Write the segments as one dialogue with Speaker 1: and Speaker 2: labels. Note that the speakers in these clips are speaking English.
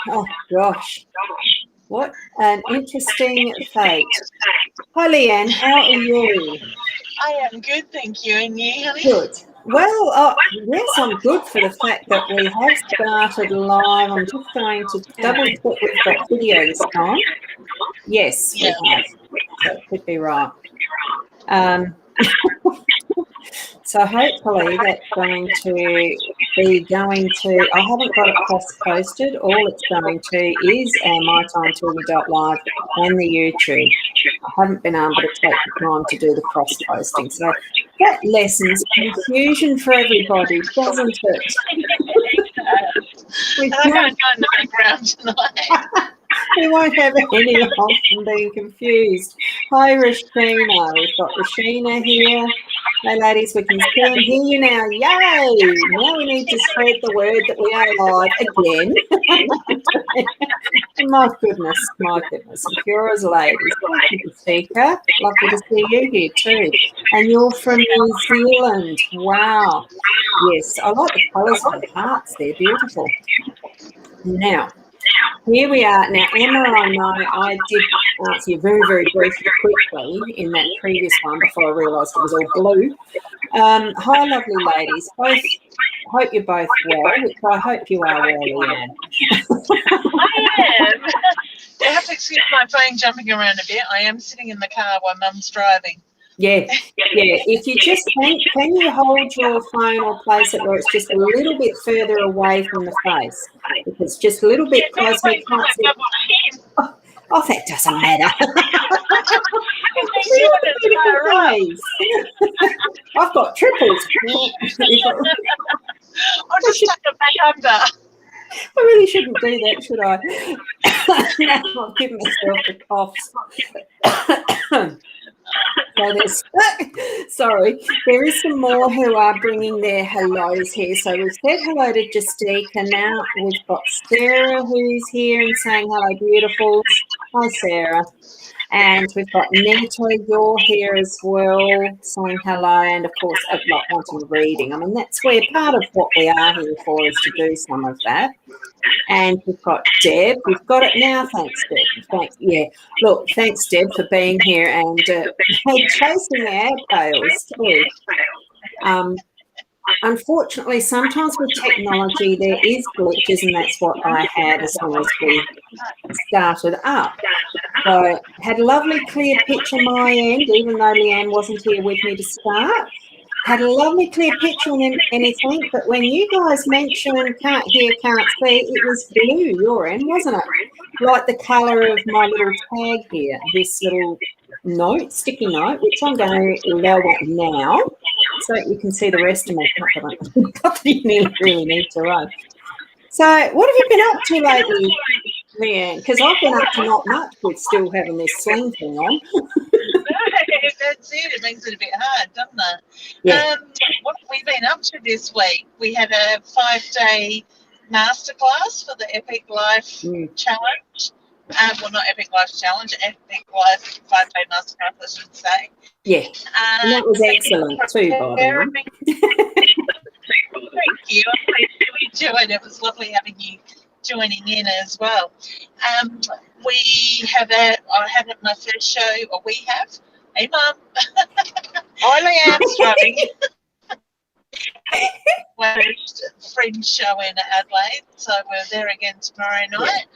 Speaker 1: Oh, gosh. What an interesting fate. Hi, Leanne. How are you?
Speaker 2: I am good, thank you. And you, honey?
Speaker 1: Good. Well, yes, I'm good for the fact that we have started live. I'm just going to double check we've got video this time. Yes, we have. So it could be right. So hopefully that's going to be I haven't got it cross-posted. All it's going to is mytimetv.live and the YouTube. I haven't been able to take the time to do the cross-posting. So that lessens confusion for everybody, doesn't it?
Speaker 2: I can't go in the background tonight.
Speaker 1: We won't have any of them being confused. Hi, Rashina. We've got Rashina here. Hey, ladies, we can see and hear you now. Yay! Now we need to spread the word that we are live again. My goodness. And pure as ladies. Thank you, Seeker. Lovely to see you here too. And you're from New Zealand. Wow. Yes, I like the colours of the hearts. They're beautiful. Now, here we are. Now, Emma, I know I did answer you very, very briefly, quickly in that previous one before I realised it was all blue. Hi, lovely ladies. Hope you're both well, which I hope you are well, Leanne.
Speaker 2: I am. You have to excuse my phone jumping around a bit. I am sitting in the car while Mum's driving.
Speaker 1: Yeah. If you just can you hold your phone or place it where it's just a little bit further away from the face? If it's just a little bit closer, you can't see. Oh, that doesn't matter. I've got triples.
Speaker 2: I'll just tuck it back under.
Speaker 1: I really shouldn't do that, should I? I'll give myself the coughs. There is some more who are bringing their hellos here. So we've said hello to Justica. Now we've got Sarah who's here and saying hello, beautiful. Hi, Sarah. And we've got Nito, you're here as well, saying hello, and of course, wanting reading. I mean, that's where part of what we are here for is to do some of that. And we've got Deb. We've got it now. Thanks, Deb. Thanks, Deb, for being here and chasing our tails too. Unfortunately, sometimes with technology there is glitches, and that's what I had as soon as we started up. So had a lovely clear picture my end, even though Leanne wasn't here with me to start. Had a lovely clear picture and anything, but when you guys mentioned can't hear, can't see, it was blue, your end, wasn't it? Like the colour of my little tag here, this little sticky note, which I'm going to lower now so you can see the rest of my not that you really need to run. So what have you been up to lately, Leanne? Because I've been up to not much with still having this sling thing on.
Speaker 2: That's it. It makes it a bit hard, doesn't it?
Speaker 1: Yeah.
Speaker 2: What have we been up to this week? We had a 5-day masterclass for the Epic Life Challenge. Well, not Epic Life Challenge, Epic Life 5-day masterclass, I should say.
Speaker 1: Yeah. And that was excellent too, by the way.
Speaker 2: Thank you. I really enjoyed it. It was lovely having you joining in as well. I had my first show, or we have. Hey, Mum. Hi, Leanne's driving. First Fringe show in Adelaide, so we're there again tomorrow night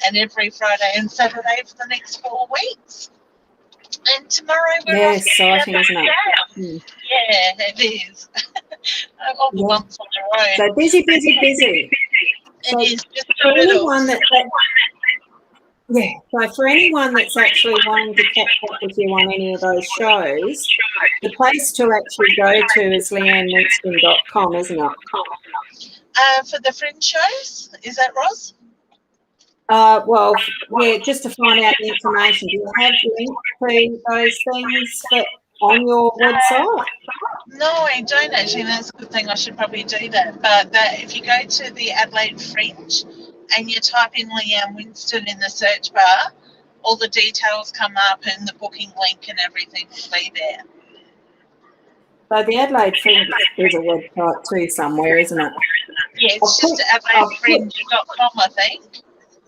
Speaker 2: and every Friday and Saturday for the next 4 weeks. And tomorrow we're off
Speaker 1: exciting, isn't it?
Speaker 2: Yeah, it is. All the bumps on the road.
Speaker 1: So busy.
Speaker 2: It is just
Speaker 1: for anyone so for anyone that's actually wanting to catch up with you on any of those shows, the place to actually go to is leannewinston.com, isn't it?
Speaker 2: For the Fringe shows, is that Ros?
Speaker 1: Just to find out the information. Do you have links to those things on your website?
Speaker 2: No, I don't actually. That's a good thing. I should probably do that. But if you go to the Adelaide Fringe and you type in Leanne Winston in the search bar, all the details come up and the booking link and everything will be there.
Speaker 1: So the Adelaide Fringe is a website too somewhere, isn't it?
Speaker 2: Yeah, it's just AdelaideFringe.com, I think.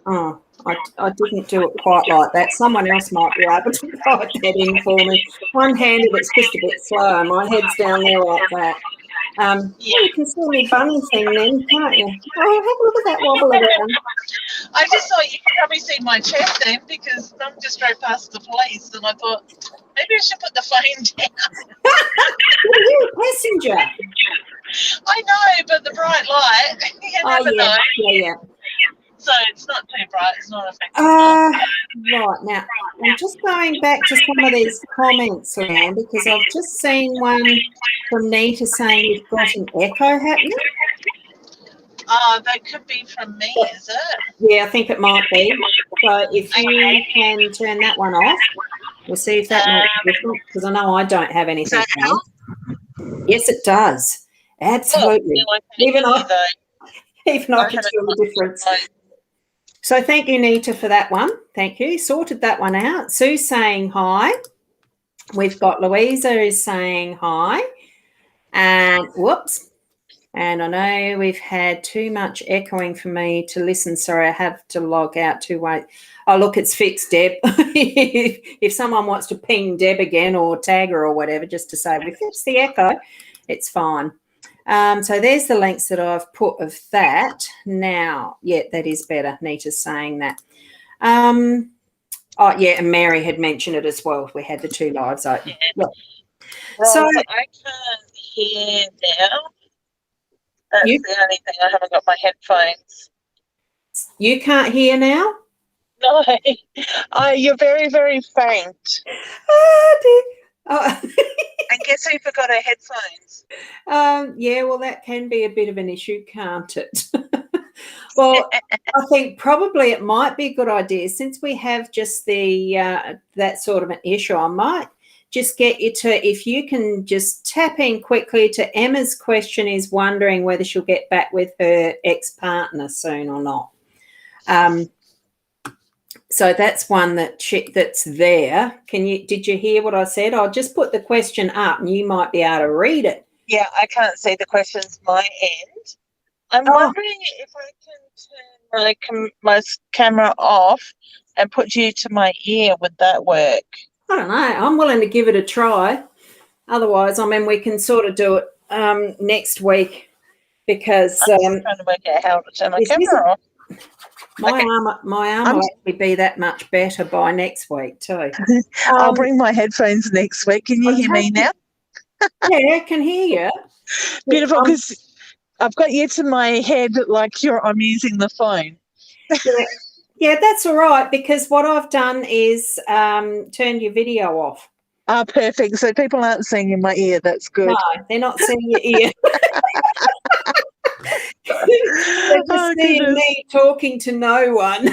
Speaker 1: Oh, I didn't do it quite like that. Someone else might be able to type that in for me. One-handed, it's just a bit slow. My head's down there like that. You can see me bunny thing then, can't you? Oh, have a look at that wobble around.
Speaker 2: I just thought you could probably see my chest then because Mum just drove past the police and I thought maybe I should put the phone down.
Speaker 1: You're a passenger.
Speaker 2: I know, but the bright light, you never know.
Speaker 1: Yeah.
Speaker 2: So it's not too bright, it's not affecting
Speaker 1: Right, now, I'm just going back to some of these comments, Leanne, because I've just seen one from Nita saying you've got an echo happening.
Speaker 2: Oh, that could be from me, is it?
Speaker 1: Yeah, I think it might be. So if you can turn that one off, we'll see if that makes a difference, because I know I don't have anything else. Yes, it does. Absolutely. Even I can tell the difference. So thank you, Nita, for that one. Thank you. Sorted that one out. Sue's saying hi. We've got Louisa who's saying hi. And whoops. And I know we've had too much echoing for me to listen. Sorry, I have to log out to wait. Oh, look, it's fixed, Deb. If someone wants to ping Deb again or tag her or whatever just to say we fixed the echo, it's fine. So there's the links that I've put of that. Now, yeah, that is better. Nita's saying that. Oh, yeah, and Mary had mentioned it as well. We had the two lives open.
Speaker 2: Yeah.
Speaker 1: Look.
Speaker 2: Ros,
Speaker 1: So
Speaker 2: I can't hear now. That's the only thing. I haven't got my headphones.
Speaker 1: You can't hear now?
Speaker 2: No. You're very, very faint.
Speaker 1: Oh, dear. Oh.
Speaker 2: And guess who forgot her headphones?
Speaker 1: Yeah, well, that can be a bit of an issue, can't it? Well, I think probably it might be a good idea, since we have just the that sort of an issue, I might just get you to, if you can just tap in quickly to Emma's question, is wondering whether she'll get back with her ex-partner soon or not. So that's one that's there. Did you hear what I said? I'll just put the question up and you might be able to read it.
Speaker 2: Yeah, I can't see the questions my end. I'm wondering if I can turn my camera off and put you to my ear. Would that work?
Speaker 1: I don't know. I'm willing to give it a try. Otherwise, I mean, we can sort of do it next week, because
Speaker 2: I'm just trying to work out how to turn my camera off.
Speaker 1: My arm will actually be that much better by next week too.
Speaker 2: I'll bring my headphones next week. Can you hear me now?
Speaker 1: Yeah, I can hear you.
Speaker 2: Beautiful, because I've got you to my head like I'm using the phone.
Speaker 1: Yeah, that's all right, because what I've done is turned your video off.
Speaker 2: Oh, perfect. So people aren't seeing in my ear. That's good.
Speaker 1: No, they're not seeing your ear. They're just seeing me talking to no one.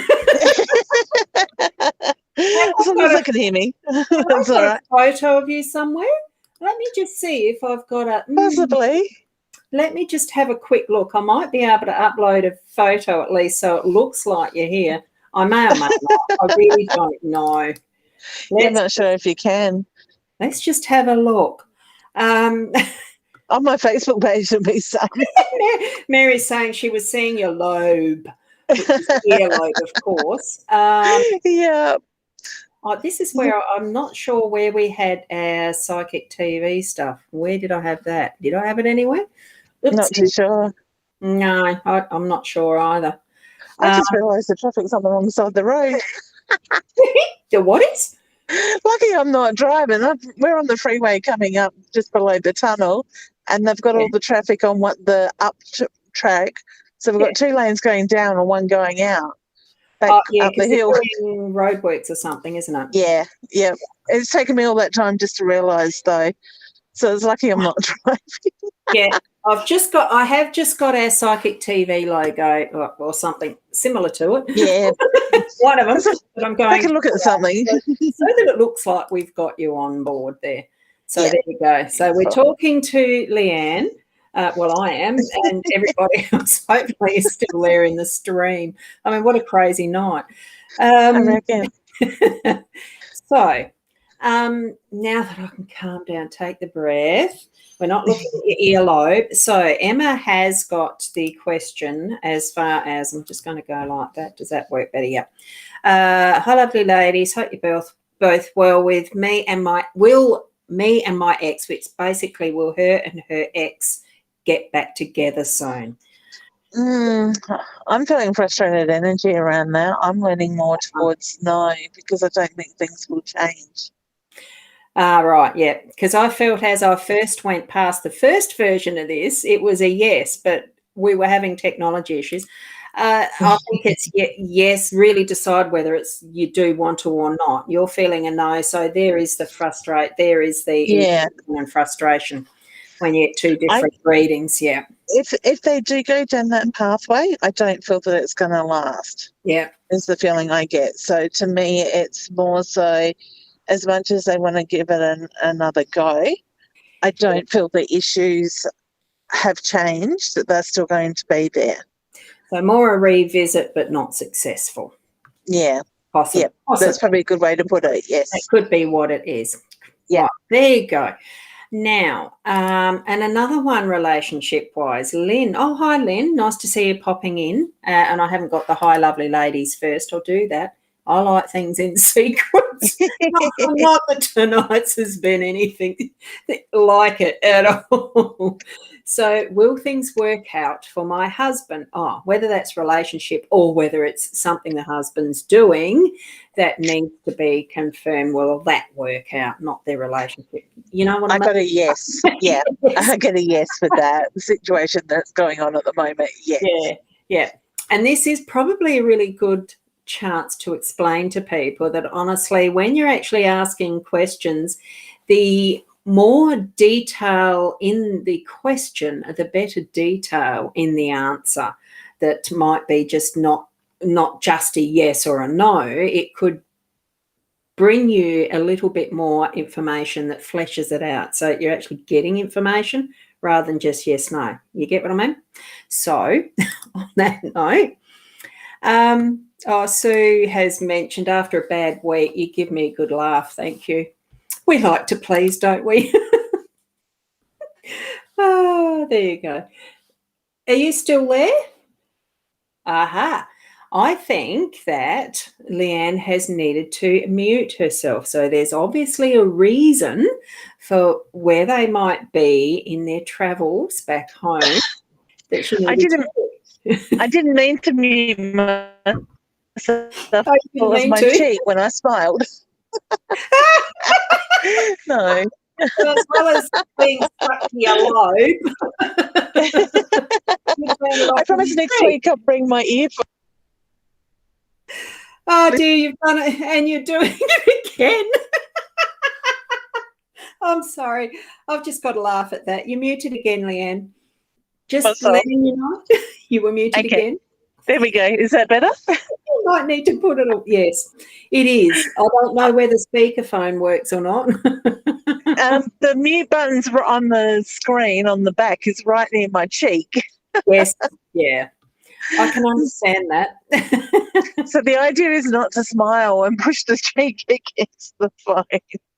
Speaker 2: As long as they can hear me. That's all right.
Speaker 1: A photo of you somewhere. Let me just see if I've got a...
Speaker 2: Possibly.
Speaker 1: Let me just have a quick look. I might be able to upload a photo at least so it looks like you're here. I may or may not. I really don't know.
Speaker 2: I'm not sure if you can.
Speaker 1: Let's just have a look.
Speaker 2: On my Facebook page, there'll be some.
Speaker 1: Mary's saying she was seeing your lobe, which is earlobe, of course.
Speaker 2: Yeah.
Speaker 1: Oh, this is where I'm not sure where we had our psychic TV stuff. Where did I have that? Did I have it anywhere? Oops.
Speaker 2: Not too sure.
Speaker 1: No, I'm not sure either.
Speaker 2: I just realised the traffic's on the wrong side of the road.
Speaker 1: The what is?
Speaker 2: Lucky I'm not driving. We're on the freeway coming up just below the tunnel, and they've got all the traffic on the up track. So we've got two lanes going down and one going out. Up the hill.
Speaker 1: Doing roadworks or something, isn't it?
Speaker 2: Yeah. It's taken me all that time just to realise, though. So it's lucky I'm not driving.
Speaker 1: Yeah, I have just got our psychic TV logo or something similar to it.
Speaker 2: Yeah.
Speaker 1: One of them. But I'm going.
Speaker 2: I can look at something.
Speaker 1: So that it looks like we've got you on board there. So there you go. So we're talking to Leanne. Well, I am, and everybody else hopefully is still there in the stream. I mean, what a crazy night.
Speaker 2: I reckon.
Speaker 1: So Now that I can calm down, take the breath. We're not looking at your earlobe. So Emma has got the question as far as, I'm just going to go like that. Does that work better? Yeah. Hi, lovely ladies. Hope you're both well. With me and my ex, which basically will her and her ex get back together soon?
Speaker 2: I'm feeling frustrated energy around that. I'm leaning more towards no, because I don't think things will change.
Speaker 1: Right, yeah, because I felt as I first went past the first version of this, it was a yes, but we were having technology issues. I think it's yes, really decide whether it's you do want to or not. You're feeling a no, so there is the and frustration when you get two different readings, yeah.
Speaker 2: If they do go down that pathway, I don't feel that it's going to last.
Speaker 1: Yeah.
Speaker 2: Is the feeling I get. So to me, it's more so, as much as they want to give it another go, I don't feel the issues have changed, that they're still going to be there.
Speaker 1: So more a revisit, but not successful.
Speaker 2: Yeah.
Speaker 1: Possibly.
Speaker 2: Yeah, that's probably a good way to put it, yes.
Speaker 1: That could be what it is.
Speaker 2: Yeah.
Speaker 1: Right, there you go. Now, and another one relationship-wise, Lynn. Oh, hi, Lynn. Nice to see you popping in. And I haven't got the hi, lovely ladies first. I'll do that. I like things in sequence. Not that tonight's has been anything like it at all. So will things work out for my husband? Oh, whether that's relationship or whether it's something the husband's doing that needs to be confirmed. Will that work out, not their relationship? You know what I mean?
Speaker 2: I got a yes. Yeah, yes. I got a yes for that. The situation that's going on at the moment, yes.
Speaker 1: Yeah, yeah. And this is probably a really good chance to explain to people that honestly, when you're actually asking questions, the more detail in the question, the better detail in the answer. That might be just not just a yes or a no. It could bring you a little bit more information that fleshes it out. So you're actually getting information rather than just yes, no. You get what I mean? So on that note, Sue has mentioned after a bad week, you give me a good laugh. Thank you. We like to please, don't we? Oh, there you go. Are you still there? Aha. I think that Leanne has needed to mute herself. So there's obviously a reason for where they might be in their travels back home. That she
Speaker 2: I didn't mean to mute myself. It was my cheek when I smiled. No.
Speaker 1: So as well as being stuck to your lobe.
Speaker 2: I promise next week I'll bring my earphones.
Speaker 1: Oh dear, you've done it and you're doing it again. I'm sorry. I've just got to laugh at that. You're muted again, Leanne. Just letting you know you were muted again.
Speaker 2: There we go. Is that better?
Speaker 1: You might need to put it on. Yes, it is. I don't know whether speakerphone works or not.
Speaker 2: The mute buttons were on the screen on the back is right near my cheek.
Speaker 1: Yes, yeah. I can understand that.
Speaker 2: So the idea is not to smile and push the cheek against the phone.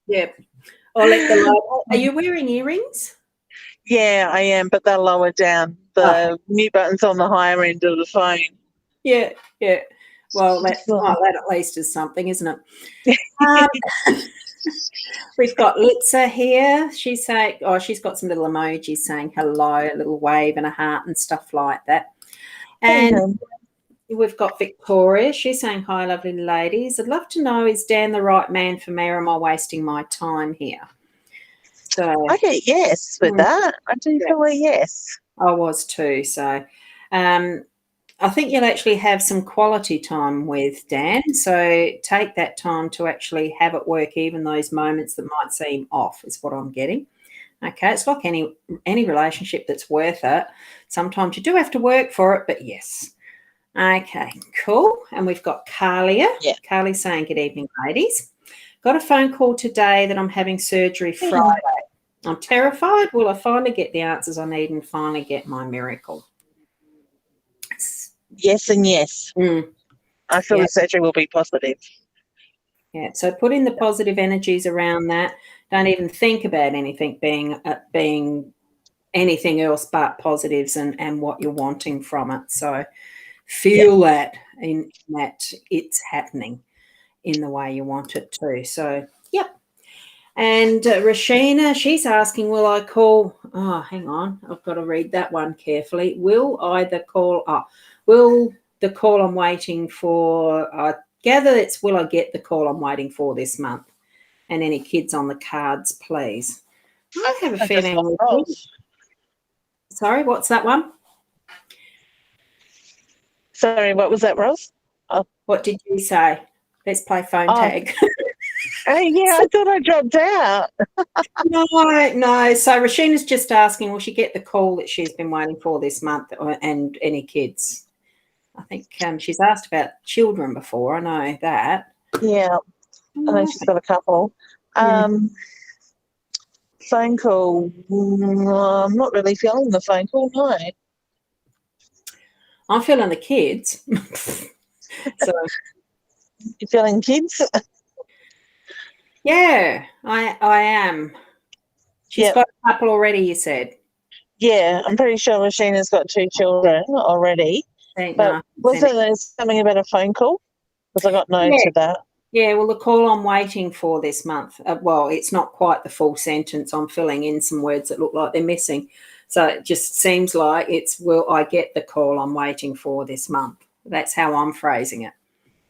Speaker 1: Yeah. Or let the light. Are you wearing earrings?
Speaker 2: Yeah, I am, but they're lower down. The mute button's on the higher end of the phone.
Speaker 1: Yeah, yeah. Well, that at least is something, isn't it? We've got Litza here. She's saying, she's got some little emojis saying hello, a little wave and a heart and stuff like that. And we've got Victoria. She's saying, hi, lovely ladies. I'd love to know, is Dan the right man for me, or am I wasting my time here? So
Speaker 2: I get yes with that. I do feel a yes.
Speaker 1: I was too. So I think you'll actually have some quality time with Dan. So take that time to actually have it work, even those moments that might seem off, is what I'm getting. Okay, it's like any relationship that's worth it. Sometimes you do have to work for it, but yes. Okay, cool. And we've got Carlia.
Speaker 2: Yeah.
Speaker 1: Carly saying, good evening, ladies. Got a phone call today that I'm having surgery Friday. I'm terrified. Will I finally get the answers I need and finally get my miracle?
Speaker 2: Yes and yes. I feel the surgery will be positive.
Speaker 1: Yeah, so put in the positive energies around that. Don't even think about anything being anything else but positives and what you're wanting from it. So feel that in that it's happening in the way you want it to. So, yep. And Rashina, she's asking, will I call? Oh, hang on. I've got to read that one carefully. Will the call I'm waiting for, I gather it's will I get the call I'm waiting for this month? And any kids on the cards, please. I have a feeling. Sorry, what's that one?
Speaker 2: Sorry, what was that, Ros? Oh.
Speaker 1: What did you say? Let's play phone tag.
Speaker 2: Yeah, I thought I dropped out.
Speaker 1: No. So Rashina's just asking, will she get the call that she's been waiting for this month and any kids? I think she's asked about children before. I know that.
Speaker 2: Yeah, I know she's got a couple. Phone call. I'm not really feeling the phone call, no.
Speaker 1: I'm feeling the kids. So
Speaker 2: you're feeling kids?
Speaker 1: Yeah, I am. She's got a couple already, you said.
Speaker 2: Yeah, I'm pretty sure Rashina's got 2 children already. But wasn't there something about a phone call? Because I got no to that.
Speaker 1: Yeah, well, the call I'm waiting for this month, well, it's not quite the full sentence. I'm filling in some words that look like they're missing. So it just seems like it's, will I get the call I'm waiting for this month? That's how I'm phrasing it,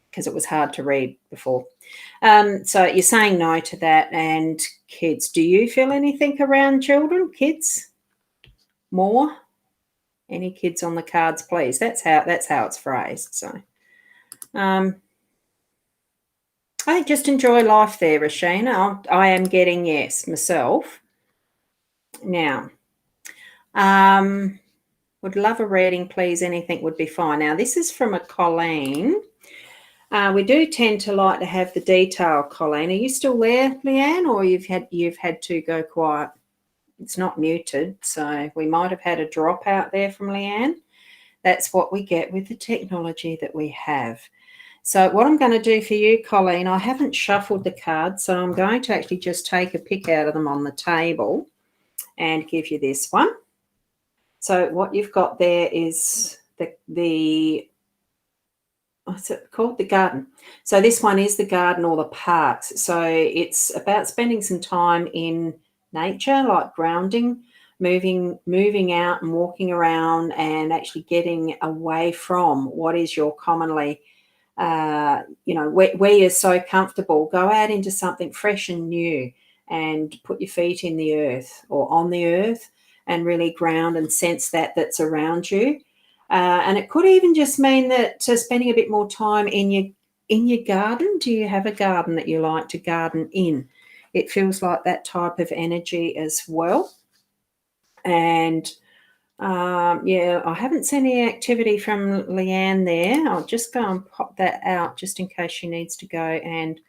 Speaker 1: because it was hard to read before. So you're saying no to that. And kids, do you feel anything around children, kids? More? Any kids on the cards, please? That's how it's phrased. So I just enjoy life there, Rashina. I am getting yes myself. Now, would love a reading, please. Anything would be fine. Now, this is from a Colleen. We do tend to like to have the detail, Colleen. Are you still there, Leanne, or you've had to go quiet? It's not muted, so we might have had a drop out there from Leanne. That's what we get with the technology that we have. So what I'm going to do for you, Colleen, I haven't shuffled the cards, so I'm going to actually just take a pick out of them on the table and give you this one. So what you've got there is the what's it called? The garden. So this one is the garden or the parks. So it's about spending some time in nature, like grounding, moving out and walking around and actually getting away from what is your commonly, where you're so comfortable. Go out into something fresh and new and put your feet in the earth or on the earth and really ground and sense that's around you. And it could even just mean that spending a bit more time in your garden. Do you have a garden that you like to garden in? It feels like that type of energy as well. And I haven't seen any activity from Leanne there. I'll just go and pop that out just in case she needs to go and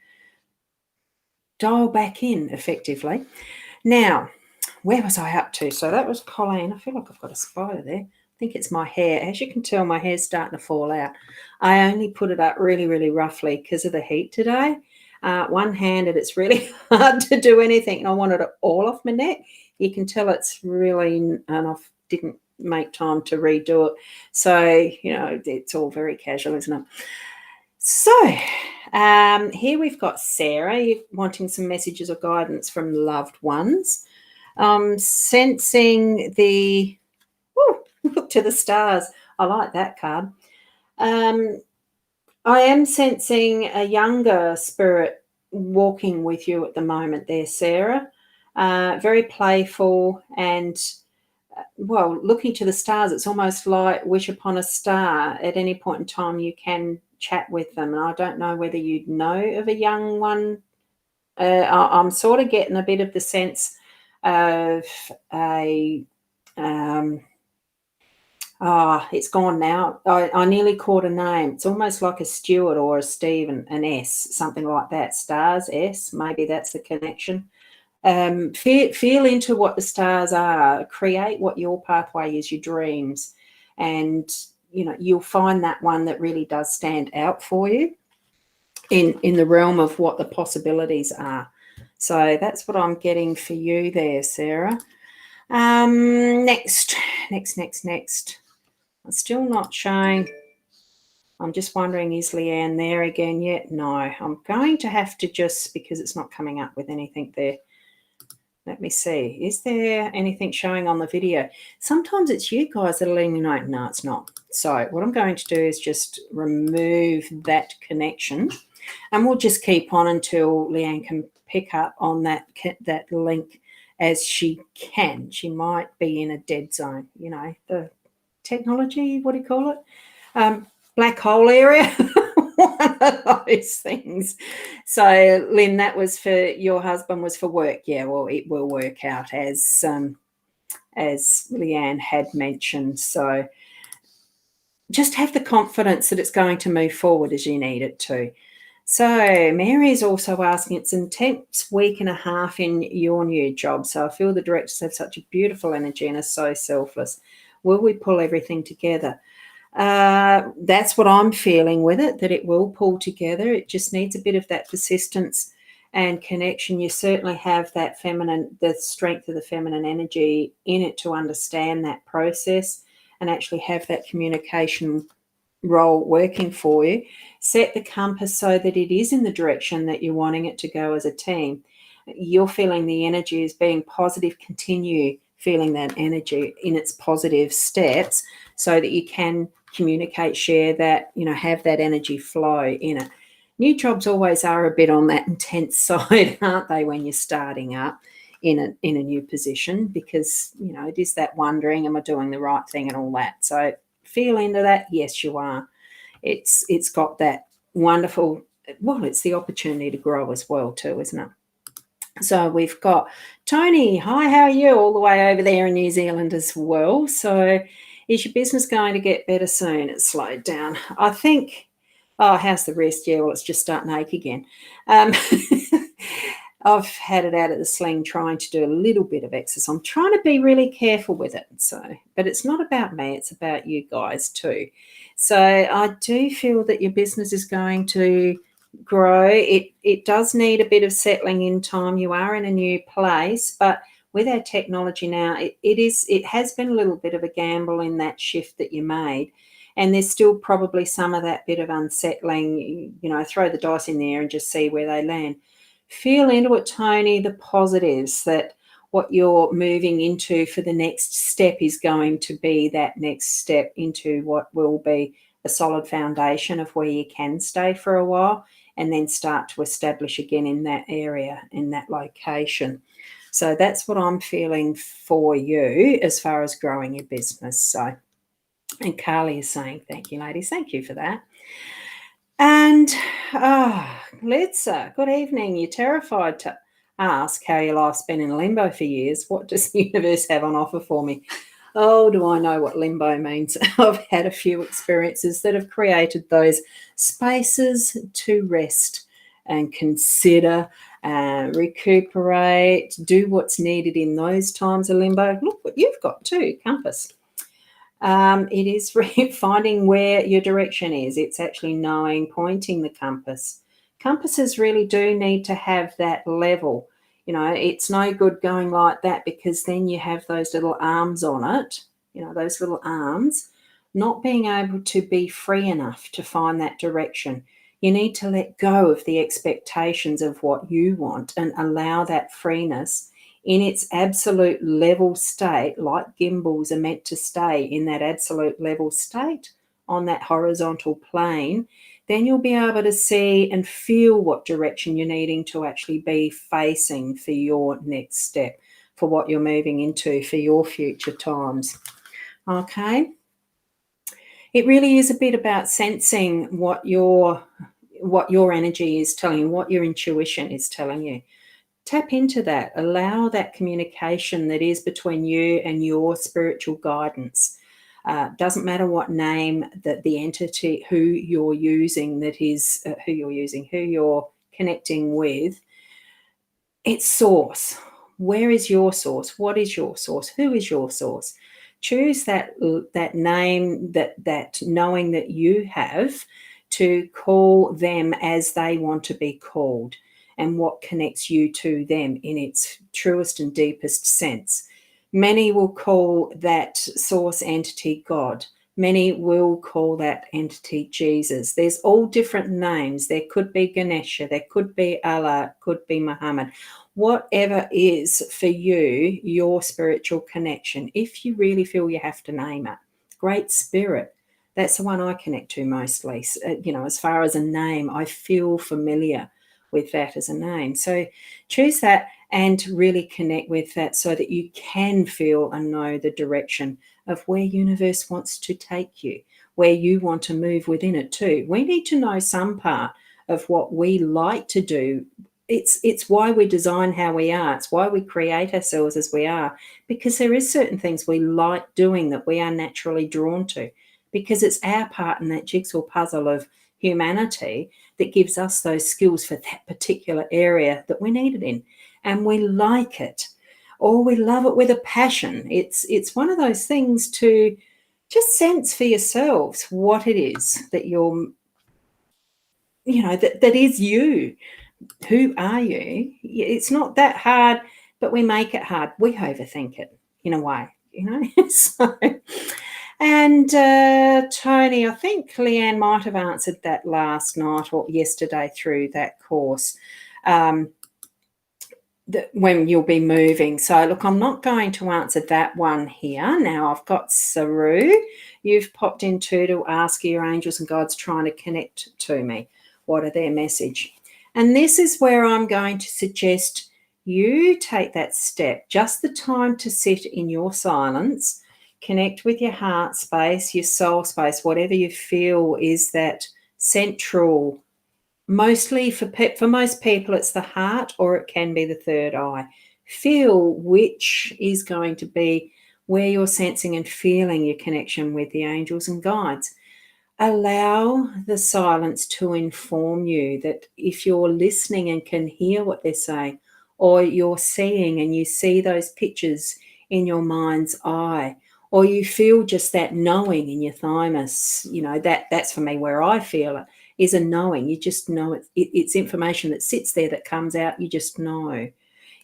Speaker 1: dial back in effectively. Now, where was I up to? So that was Colleen. I feel like I've got a spider there. I think it's my hair. As you can tell, my hair's starting to fall out. I only put it up really, really roughly because of the heat today. One-handed, it's really hard to do anything. And I wanted it all off my neck. You can tell it's really, and I didn't make time to redo it. So, it's all very casual, isn't it? So here we've got Sarah wanting some messages or guidance from loved ones. Sensing the look to the stars. I like that card. I am sensing a younger spirit walking with you at the moment there, Sarah. Very playful and, looking to the stars. It's almost like wish upon a star. At any point in time, you can chat with them. And I don't know whether you'd know of a young one. I'm sort of getting a bit of the sense of a it's gone now. I nearly caught a name. It's almost like a Stuart or a Stephen, an S, something like that. Stars, S, maybe that's the connection. Feel into what the stars are. Create what your pathway is, your dreams. And, you'll find that one that really does stand out for you. in the realm of what the possibilities are. So that's what I'm getting for you there, Sarah. Next. I'm still not showing. I'm just wondering, is Leanne there again yet? No, I'm going to have to just, because it's not coming up with anything there. Let me see. Is there anything showing on the video? Sometimes it's you guys that are letting me know. No, it's not. So what I'm going to do is just remove that connection, and we'll just keep on until Leanne can pick up on that link as she can. She might be in a dead zone, you know, the technology, what do you call it? Black hole area. One of those things. So, Lynn, that was for your husband, was for work. Yeah, well, it will work out as Leanne had mentioned. So just have the confidence that it's going to move forward as you need it to. So Mary is also asking, it's an intense week and a half in your new job. So I feel the directors have such a beautiful energy and are so selfless. Will we pull everything together? That's what I'm feeling with it, that it will pull together. It just needs a bit of that persistence and connection. You certainly have that feminine, the strength of the feminine energy in it to understand that process and actually have that communication role working for you. Set the compass so that it is in the direction that you're wanting it to go as a team. You're feeling the energy is being positive. Continue feeling that energy in its positive steps so that you can communicate, share that, you know, have that energy flow in it. New jobs always are a bit on that intense side, aren't they, when you're starting up in a new position, because, you know, it is that wondering, am I doing the right thing and all that. So feel into that. Yes, you are. It's got that wonderful, well, it's the opportunity to grow as well too, isn't it? So we've got Tony. Hi, how are you? All the way over there in New Zealand as well. So is your business going to get better soon? It's slowed down. I think, oh, how's the rest? Yeah, well, it's just starting to ache again. I've had it out of the sling trying to do a little bit of exercise. I'm trying to be really careful with it. So, but it's not about me. It's about you guys too. So I do feel that your business is going to grow. It does need a bit of settling in time. You are in a new place, but with our technology now, it has been a little bit of a gamble in that shift that you made. And there's still probably some of that bit of unsettling, you know, throw the dice in there and just see where they land. Feel into it, Tony, the positives, that what you're moving into for the next step is going to be that next step into what will be a solid foundation of where you can stay for a while and then start to establish again in that area, in that location. So that's what I'm feeling for you as far as growing your business. So, and Carly is saying, thank you, ladies. Thank you for that. And Litsa, good evening. You're terrified to ask how your life's been in limbo for years. What does the universe have on offer for me? Oh, do I know what limbo means? I've had a few experiences that have created those spaces to rest and consider, recuperate, do what's needed in those times of limbo. Look what you've got too, compass. It is finding where your direction is. It's actually knowing, pointing the compass. Compasses really do need to have that level. You know, it's no good going like that, because then you have those little arms on it, you know, those little arms, not being able to be free enough to find that direction. You need to let go of the expectations of what you want and allow that freeness in its absolute level state, like gimbals are meant to stay in that absolute level state on that horizontal plane. Then you'll be able to see and feel what direction you're needing to actually be facing for your next step, for what you're moving into, for your future times. Okay? It really is a bit about sensing what your energy is telling you, what your intuition is telling you. Tap into that. Allow that communication that is between you and your spiritual guidance. Doesn't matter what name that the entity, who you're using, who you're connecting with. It's source. Where is your source? What is your source? Who is your source? Choose that name, that knowing that you have, to call them as they want to be called and what connects you to them in its truest and deepest sense. Many will call that source entity God. Many will call that entity Jesus. There's all different names. There could be Ganesha, there could be Allah, could be Muhammad. Whatever is for you, your spiritual connection, if you really feel you have to name it. Great Spirit, that's the one I connect to mostly. As far as a name, I feel familiar with that as a name. So choose that and really connect with that so that you can feel and know the direction of where universe wants to take you, where you want to move within it too. We need to know some part of what we like to do. It's why we design how we are. It's why we create ourselves as we are, because there is certain things we like doing that we are naturally drawn to, because it's our part in that jigsaw puzzle of humanity that gives us those skills for that particular area that we need it in. And we like it, or we love it with a passion. It's one of those things to just sense for yourselves what it is that you're, that is you. Who are you? It's not that hard, but we make it hard. We overthink it in a way, So, and Tony, I think Leanne might have answered that last night or yesterday through that course. When you'll be moving. So look, I'm not going to answer that one here. Now I've got Saru. You've popped in too to ask your angels and guides trying to connect to me. What are their message? And this is where I'm going to suggest you take that step, just the time to sit in your silence, connect with your heart space, your soul space, whatever you feel is that central. Mostly for most people, it's the heart, or it can be the third eye. Feel which is going to be where you're sensing and feeling your connection with the angels and guides. Allow the silence to inform you that if you're listening and can hear what they're saying, or you're seeing and you see those pictures in your mind's eye, or you feel just that knowing in your thymus, that's for me where I feel it. Is a knowing. You just know it's information that sits there that comes out. You just know.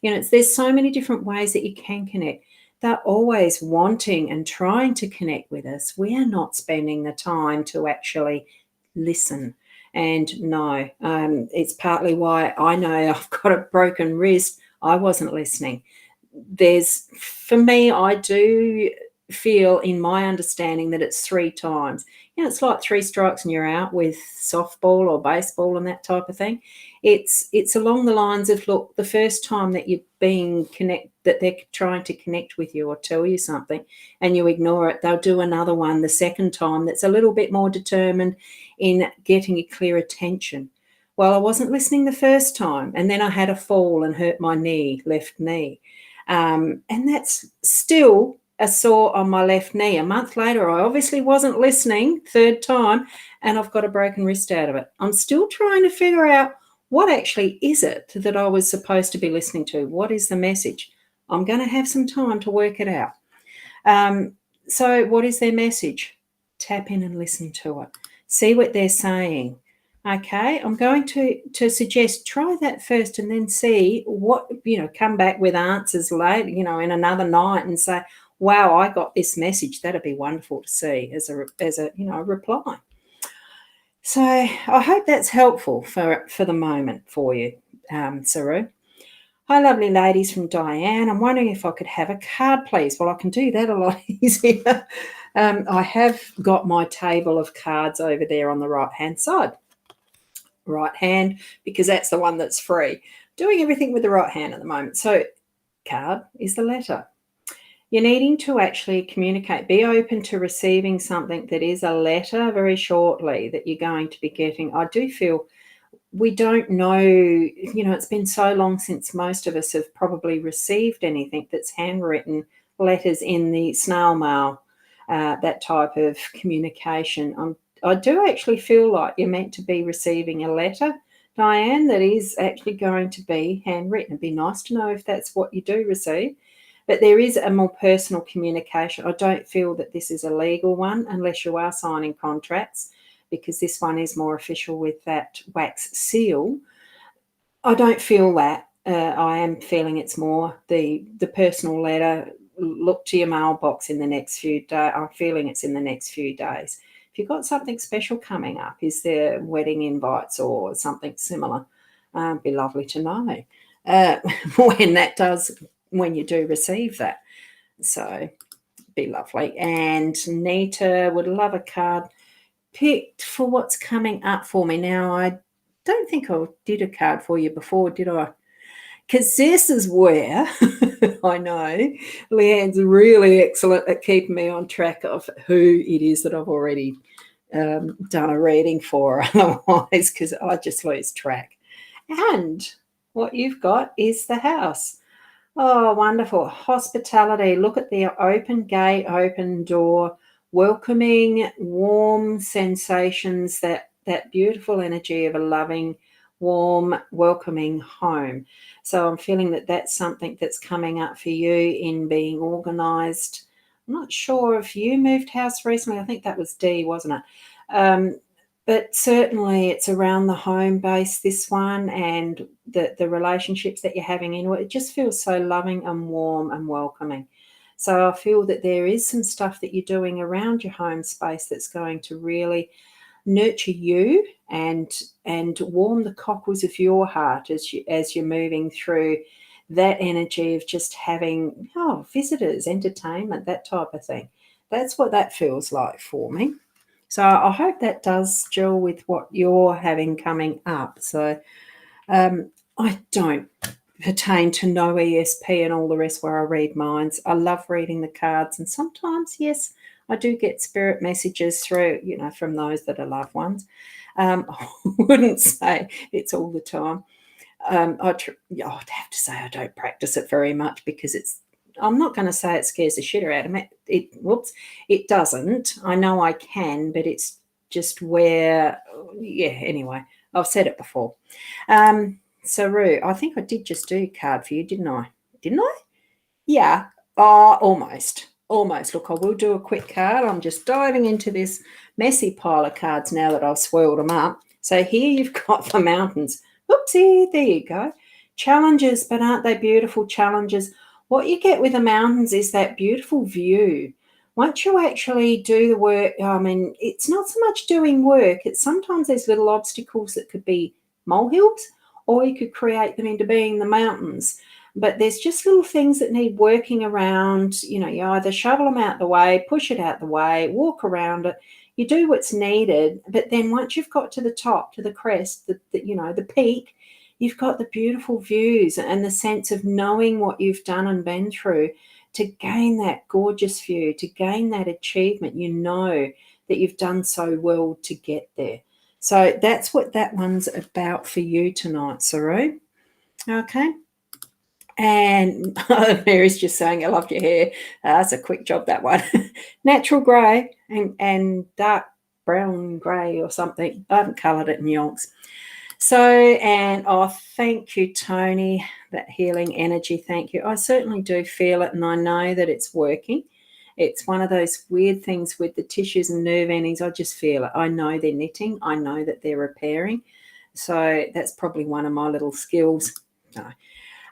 Speaker 1: There's so many different ways that you can connect. They're always wanting and trying to connect with us. We are not spending the time to actually listen and know. It's partly why I know I've got a broken wrist. I wasn't listening. For me, I do feel in my understanding that it's 3 times. It's like 3 strikes and you're out with softball or baseball and that type of thing. It's along the lines of, look, the first time that you're being that they're trying to connect with you or tell you something and you ignore it, they'll do another one the second time that's a little bit more determined in getting your clear attention. Well, I wasn't listening the first time, and then I had a fall and hurt my left knee. And that's still a sore on my left knee. A month later, I obviously wasn't listening, third time, and I've got a broken wrist out of it. I'm still trying to figure out what actually is it that I was supposed to be listening to. What is the message? I'm going to have some time to work it out. So what is their message? Tap in and listen to it. See what they're saying. Okay, I'm going to suggest try that first and then see what, come back with answers later, in another night and say, wow, I got this message. That'd be wonderful to see as a reply. So I hope that's helpful for the moment for you, Saru. Hi, lovely ladies from Diane. I'm wondering if I could have a card, please. Well, I can do that a lot easier. I have got my table of cards over there on the right-hand side. Right hand, because that's the one that's free. Doing everything with the right hand at the moment. So card is the letter. You're needing to actually communicate. Be open to receiving something that is a letter very shortly that you're going to be getting. I do feel we don't know, it's been so long since most of us have probably received anything that's handwritten, letters in the snail mail, that type of communication. I do actually feel like you're meant to be receiving a letter, Diane, that is actually going to be handwritten. It'd be nice to know if that's what you do receive. But there is a more personal communication. I don't feel that this is a legal one unless you are signing contracts. because this one is more official with that wax seal. I don't feel that. I am feeling it's more the personal letter. Look to your mailbox in the next few days. I'm feeling it's in the next few days. If you've got something special coming up, is there wedding invites or something similar? It'd be lovely to know when you do receive that. So be lovely. And Nita would love a card picked for what's coming up for me. Now, I don't think I did a card for you before, did I? Because this is where I know Leanne's really excellent at keeping me on track of who it is that I've already done a reading for, otherwise, because I just lose track. And what you've got is the house. Oh, wonderful. Hospitality. Look at the open gate, open door, welcoming, warm sensations, that beautiful energy of a loving, warm, welcoming home. So I'm feeling that that's something that's coming up for you in being organised. I'm not sure if you moved house recently. I think that was Dee, wasn't it? But certainly it's around the home base, this one, and the relationships that you're having in it. It just feels so loving and warm and welcoming. So I feel that there is some stuff that you're doing around your home space that's going to really nurture you and warm the cockles of your heart as you're moving through that energy of just having visitors, entertainment, that type of thing. That's what that feels like for me. So I hope that does gel with what you're having coming up. So I don't pertain to no ESP and all the rest where I read minds. I love reading the cards, and sometimes, yes, I do get spirit messages through, from those that are loved ones. I wouldn't say it's all the time. I'd have to say I don't practice it very much because I'm not going to say it scares the shit out of me. It doesn't. I know I can, but it's just where, anyway, I've said it before. Saru, I think I did just do a card for you, didn't I? Didn't I? Yeah. Almost. Look, I will do a quick card. I'm just diving into this messy pile of cards now that I've swirled them up. So here you've got the mountains. Oopsie, there you go. Challenges, but aren't they beautiful challenges? What you get with the mountains is that beautiful view. Once you actually do the work, it's not so much doing work. It's sometimes there's little obstacles that could be molehills, or you could create them into being the mountains. But there's just little things that need working around. You either shovel them out the way, push it out the way, walk around it. You do what's needed. But then once you've got to the top, to the crest, the peak, you've got the beautiful views and the sense of knowing what you've done and been through to gain that gorgeous view, to gain that achievement. You know that you've done so well to get there. So that's what that one's about for you tonight, Saru. Okay. And Mary's just saying, I love your hair. That's a quick job, that one. Natural grey and dark brown grey or something. I haven't coloured it in yonks. So, and thank you, Tony, that healing energy. Thank you. I certainly do feel it, and I know that it's working. It's one of those weird things with the tissues and nerve endings. I just feel it. I know they're knitting. I know that they're repairing. So that's probably one of my little skills. No.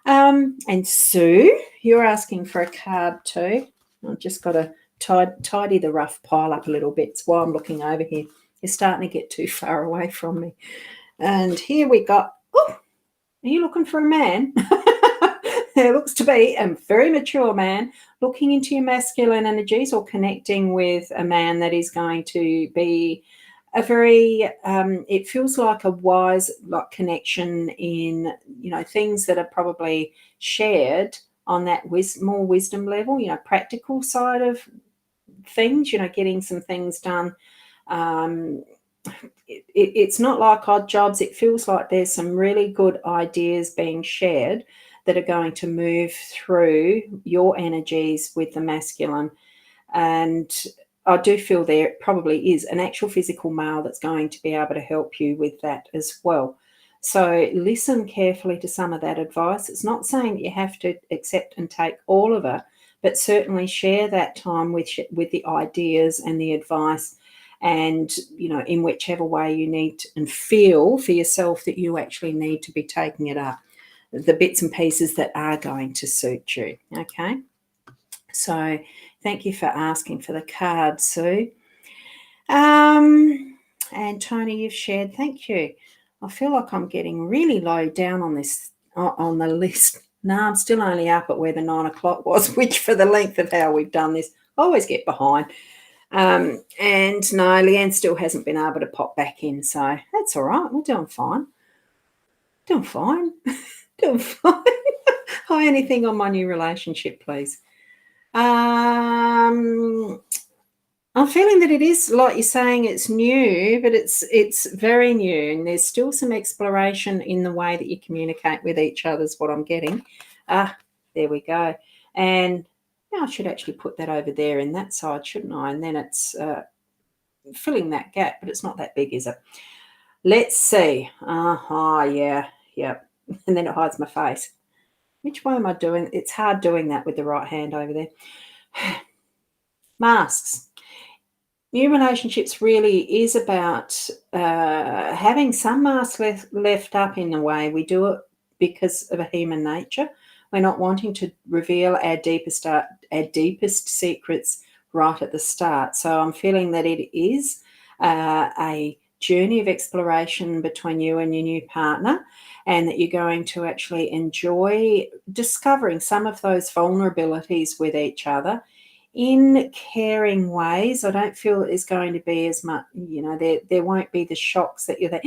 Speaker 1: And Sue, you're asking for a card too. I've just got to tidy the rough pile up a little bit. It's why I'm looking over here. You're starting to get too far away from me. And here we got, are you looking for a man? There looks to be a very mature man looking into your masculine energies or connecting with a man that is going to be a very, it feels like a wise connection in, things that are probably shared on that more wisdom level, practical side of things, getting some things done. It's not like odd jobs. It feels like there's some really good ideas being shared that are going to move through your energies with the masculine. And I do feel there probably is an actual physical male that's going to be able to help you with that as well. So listen carefully to some of that advice. It's not saying that you have to accept and take all of it, but certainly share that time with the ideas and the advice. and, you know, in whichever way you need and feel for yourself that you actually need to be taking it up, the bits and pieces that are going to suit you, okay? So thank you for asking for the card, Sue. And Tony, you've shared, thank you. I feel like I'm getting really low down on this, on the list. No, I'm still only up at where the 9 o'clock was, which for the length of how we've done this, I always get behind. And no, Leanne still hasn't been able to pop back in, so that's all right. We're doing fine. Doing fine. Doing fine. Hi, anything on my new relationship, please? I'm feeling that it is, like you're saying, it's new, but it's very new, and there's still some exploration in the way that you communicate with each other is what I'm getting. There we go. And now I should actually put that over there in that side, shouldn't I? And then it's filling that gap, but it's not that big, is it? Let's see. Yeah, yep. And then it hides my face. Which way am I doing? It's hard doing that with the right hand over there. Masks. New relationships really is about having some masks left up in a way. We do it because of a human nature. We're not wanting to reveal our deepest secrets right at the start. So I'm feeling that it is a journey of exploration between you and your new partner, and that you're going to actually enjoy discovering some of those vulnerabilities with each other in caring ways. I don't feel it's going to be as much, you know, there won't be the shocks that you're like,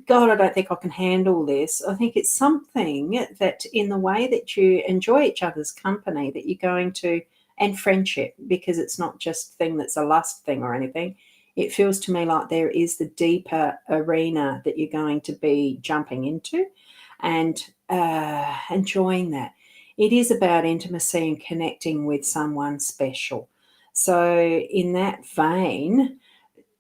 Speaker 1: God, I don't think I can handle this. I think it's something that in the way that you enjoy each other's company that you're going to, and friendship, because it's not just a thing that's a lust thing or anything. It feels to me like there is the deeper arena that you're going to be jumping into and enjoying that. It is about intimacy and connecting with someone special. So in that vein,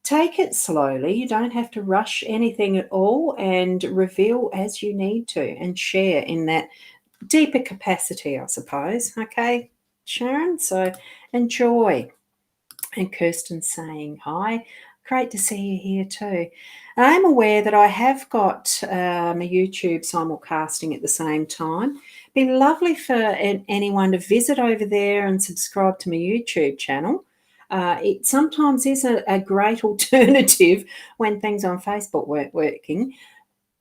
Speaker 1: take it slowly. You don't have to rush anything at all, and reveal as you need to and share in that deeper capacity, I suppose. Okay, Sharon? So enjoy. And Kirsten's saying hi. Great to see you here too. I'm aware that I have got a YouTube simulcasting at the same time. Be lovely for anyone to visit over there and subscribe to my YouTube channel. It sometimes is a great alternative when things on Facebook weren't working.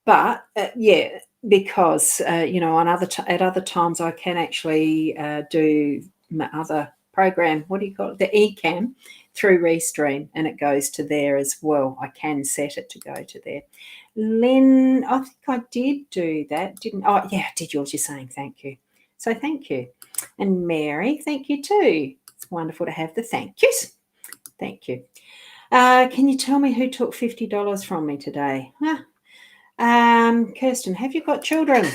Speaker 1: But yeah, because you know, at other times I can actually do my other program. What do you call it? The eCam through Restream, and it goes to there as well. I can set it to go to there. Lynn, I think I did do that, didn't? Oh yeah, I did yours. You're saying thank you, so thank you. And Mary, thank you too. It's wonderful to have the thank yous. Thank you. Can you tell me who took $50 from me today? Kirsten, have you got children?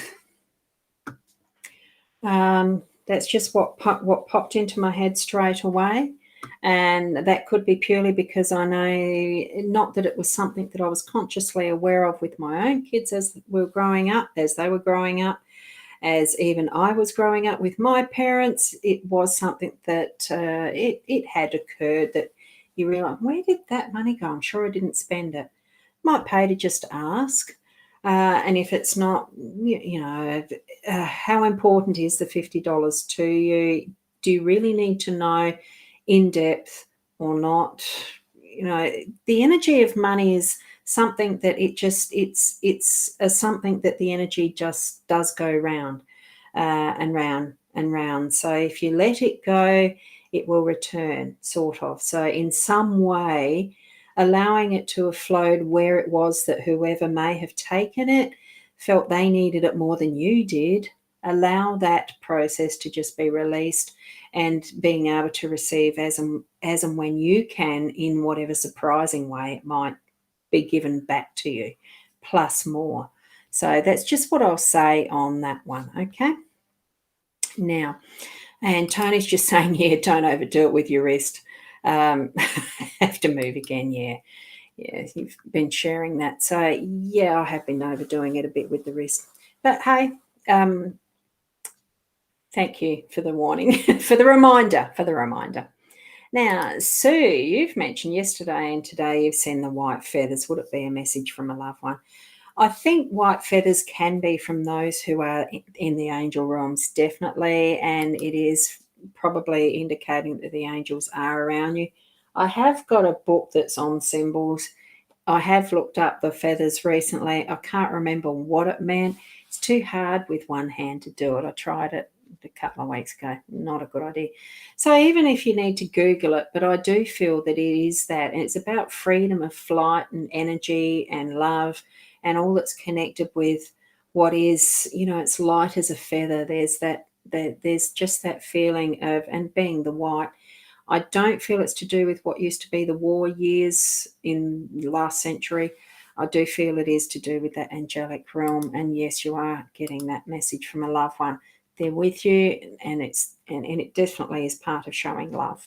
Speaker 1: That's just what popped into my head straight away. And that could be purely because I know, not that it was something that I was consciously aware of with my own kids as they were growing up, as even I was growing up with my parents. It was something that it had occurred that you realise, where did that money go? I'm sure I didn't spend it. Might pay to just ask. And if it's not, you know, how important is the $50 to you? Do you really need to know in depth or not? You know, the energy of money is something that it's something that the energy just does go round and round and round. So if you let it go, it will return, sort of. So in some way, allowing it to have flowed where it was that whoever may have taken it felt they needed it more than you did. Allow that process to just be released, and being able to receive as and when you can, in whatever surprising way it might be given back to you, plus more. So that's just what I'll say on that one, okay? Now, and Tony's just saying, yeah, don't overdo it with your wrist. Have to move again, yeah. Yeah, you've been sharing that. So, yeah, I have been overdoing it a bit with the wrist. But, hey, thank you for the warning, for the reminder. Now, Sue, you've mentioned yesterday and today you've seen the white feathers. Would it be a message from a loved one? I think white feathers can be from those who are in the angel realms, definitely, and it is probably indicating that the angels are around you. I have got a book that's on symbols. I have looked up the feathers recently. I can't remember what it meant. It's too hard with one hand to do it. I tried it a couple of weeks ago. Not a good idea. So even if you need to Google it, but I do feel that it is that. And it's about freedom of flight and energy and love and all that's connected with what is, it's light as a feather. There's just that feeling of, and being the white, I don't feel it's to do with what used to be the war years in the last century. I do feel it is to do with that angelic realm. And yes, you are getting that message from a loved one. They're with you, and it definitely is part of showing love.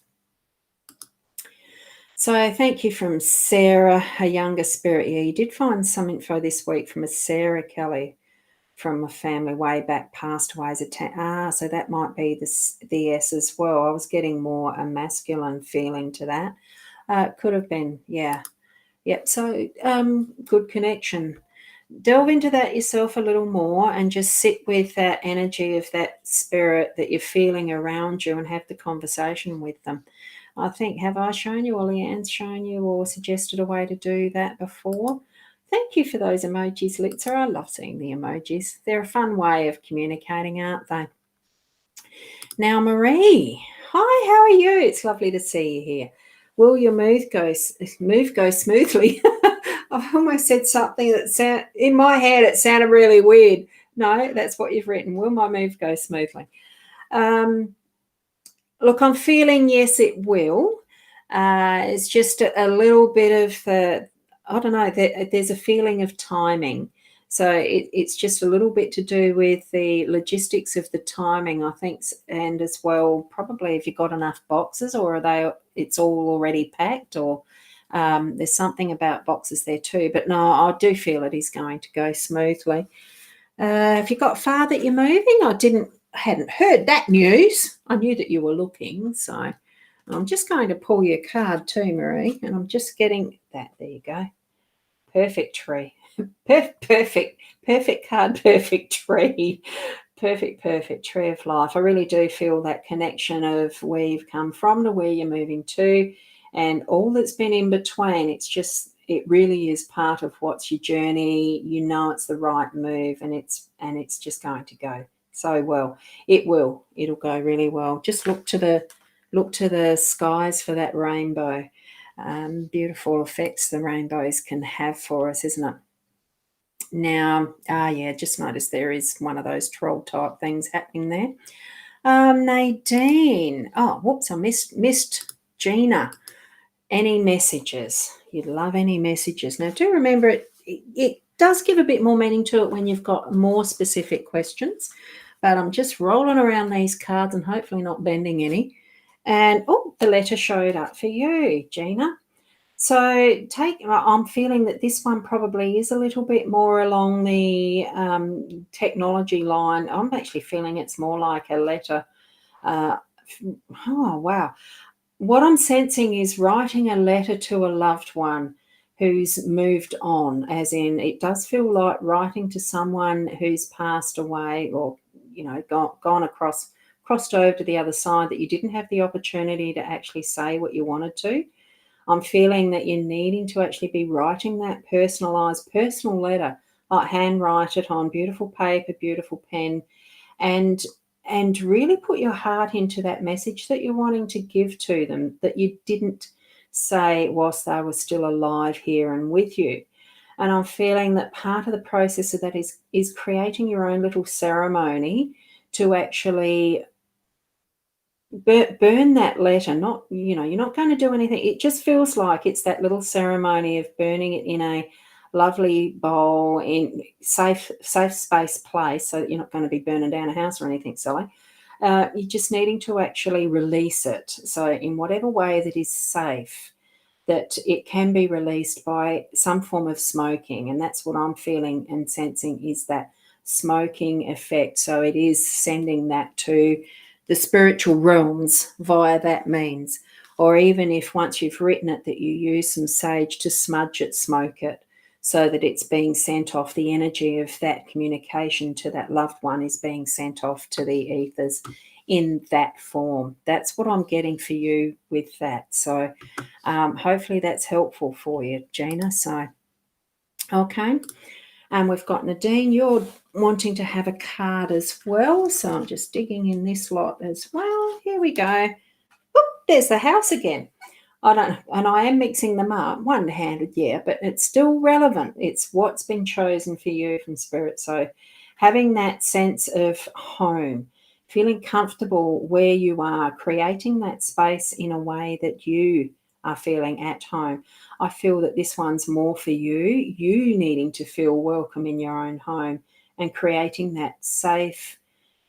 Speaker 1: So thank you from Sarah, a younger spirit. Yeah, you did find some info this week from a Sarah Kelly from a family way back, passed away as a so that might be the S as well. I was getting more a masculine feeling to that. Could have been, yeah. Yep, so good connection. Delve into that yourself a little more and just sit with that energy of that spirit that you're feeling around you and have the conversation with them. I think, have I shown you, or Leanne's shown you, or suggested a way to do that before? Thank you for those emojis, Litzer. I love seeing the emojis. They're a fun way of communicating, aren't they? Now, Marie, hi, how are you? It's lovely to see you here. Will your move go smoothly? I've almost said something that in my head it sounded really weird. No, that's what you've written. Will my move go smoothly? Look, I'm feeling yes, it will. It's just a little bit of I don't know. There's a feeling of timing. So it's just a little bit to do with the logistics of the timing, I think, and as well, probably if you've got enough boxes, or it's all already packed, or there's something about boxes there too. But no, I do feel it is going to go smoothly. Have you got far that you're moving? I hadn't heard that news. I knew that you were looking, so I'm just going to pull your card too, Marie, and I'm just getting that. There you go. Perfect tree. Perfect card, perfect tree. Perfect tree of life. I really do feel that connection of where you've come from to where you're moving to, and all that's been in between. It really is part of what's your journey. You know it's the right move, and it's just going to go so well. It'll go really well. Just look to the skies for that rainbow. Beautiful effects the rainbows can have for us, isn't it? Now, just noticed there is one of those troll type things happening there. Nadine. Oh, whoops, I missed Gina. Any messages? You'd love any messages. Now, do remember it does give a bit more meaning to it when you've got more specific questions, but I'm just rolling around these cards and hopefully not bending any. And, the letter showed up for you, Gina. So I'm feeling that this one probably is a little bit more along the technology line. I'm actually feeling it's more like a letter. Oh, wow. What I'm sensing is writing a letter to a loved one who's moved on, as in it does feel like writing to someone who's passed away, or, gone crossed over to the other side, that you didn't have the opportunity to actually say what you wanted to. I'm feeling that you're needing to actually be writing that personalised personal letter, like handwrite it on beautiful paper, beautiful pen, and really put your heart into that message that you're wanting to give to them, that you didn't say whilst they were still alive here and with you. And I'm feeling that part of the process of that is creating your own little ceremony to actually burn that letter. Not, you're not going to do anything. It just feels like it's that little ceremony of burning it in a lovely bowl in safe space place, so that you're not going to be burning down a house or anything silly. You're just needing to actually release it. So in whatever way that is safe, that it can be released by some form of smoking. And that's what I'm feeling and sensing, is that smoking effect. So it is sending that to the spiritual realms via that means. or even if once you've written it that you use some sage to smudge it, smoke it, so that it's being sent off, the energy of that communication to that loved one is being sent off to the ethers in that form. That's what I'm getting for you with that. So hopefully that's helpful for you, Gina. So, okay. And we've got Nadine, you're wanting to have a card as well. So I'm just digging in this lot as well. Here we go. Oop, there's the house again. And I am mixing them up one-handed, yeah, but it's still relevant. It's what's been chosen for you from Spirit. So having that sense of home, feeling comfortable where you are, creating that space in a way that you are feeling at home. I feel that this one's more for you needing to feel welcome in your own home and creating that safe,